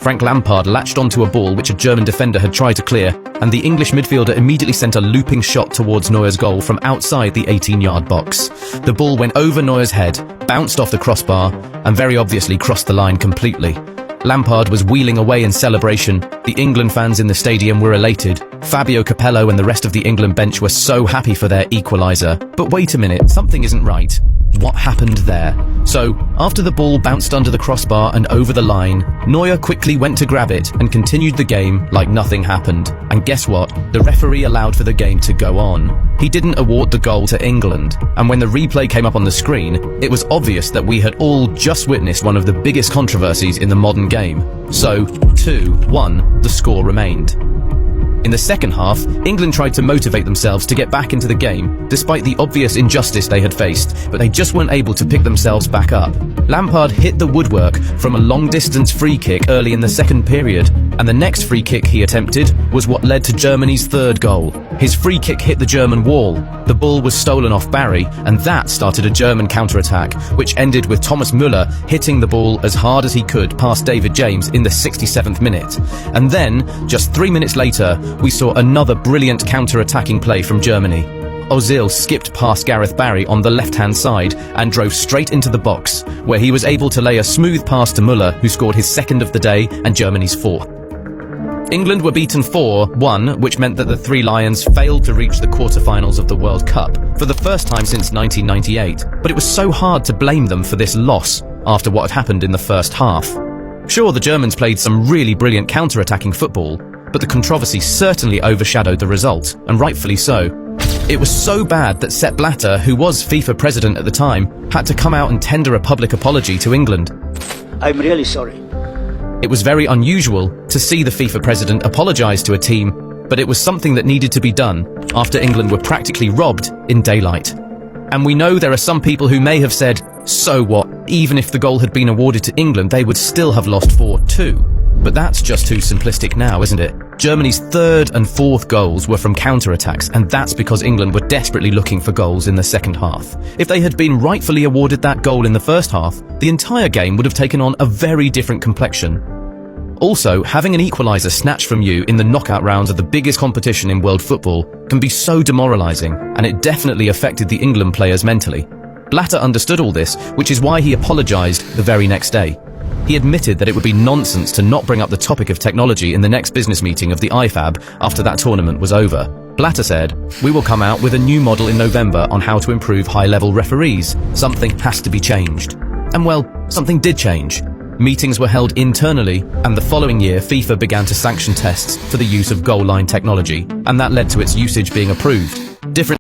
Frank Lampard latched onto a ball which a German defender had tried to clear, and the English midfielder immediately sent a looping shot towards Neuer's goal from outside the 18-yard box. The ball went over Neuer's head, bounced off the crossbar, and very obviously crossed the line completely. Lampard was wheeling away in celebration. The England fans in the stadium were elated. Fabio Capello and the rest of the England bench were so happy for their equaliser. But wait a minute, something isn't right. What happened there? So, after the ball bounced under the crossbar and over the line, Neuer quickly went to grab it and continued the game like nothing happened. And guess what? The referee allowed for the game to go on. He didn't award the goal to England, and when the replay came up on the screen, it was obvious that we had all just witnessed one of the biggest controversies in the modern game. So, 2-1, the score remained. In the second half, England tried to motivate themselves to get back into the game, despite the obvious injustice they had faced, but they just weren't able to pick themselves back up. Lampard hit the woodwork from a long-distance free kick early in the second period, and the next free kick he attempted was what led to Germany's third goal. His free kick hit the German wall, the ball was stolen off Barry, and that started a German counter-attack, which ended with Thomas Müller hitting the ball as hard as he could past David James in the 67th minute. And then, just 3 minutes later, we saw another brilliant counter-attacking play from Germany. Ozil skipped past Gareth Barry on the left-hand side and drove straight into the box, where he was able to lay a smooth pass to Müller, who scored his second of the day and Germany's fourth. England were beaten 4-1, which meant that the Three Lions failed to reach the quarter-finals of the World Cup for the first time since 1998, but it was so hard to blame them for this loss after what had happened in the first half. Sure, the Germans played some really brilliant counter-attacking football, but the controversy certainly overshadowed the result, and rightfully so. It was so bad that Sepp Blatter, who was FIFA president at the time, had to come out and tender a public apology to England. I'm really sorry. It was very unusual to see the FIFA president apologise to a team, but it was something that needed to be done after England were practically robbed in daylight. And we know there are some people who may have said, so what, even if the goal had been awarded to England, they would still have lost 4-2. But that's just too simplistic now, isn't it? Germany's third and fourth goals were from counter-attacks, and that's because England were desperately looking for goals in the second half. If they had been rightfully awarded that goal in the first half, the entire game would have taken on a very different complexion. Also, having an equaliser snatched from you in the knockout rounds of the biggest competition in world football can be so demoralising, and it definitely affected the England players mentally. Blatter understood all this, which is why he apologised the very next day. He admitted that it would be nonsense to not bring up the topic of technology in the next business meeting of the IFAB after that tournament was over. Blatter said, "We will come out with a new model in November on how to improve high-level referees. Something has to be changed." And well, something did change. Meetings were held internally, and the following year FIFA began to sanction tests for the use of goal line technology, and that led to its usage being approved. Different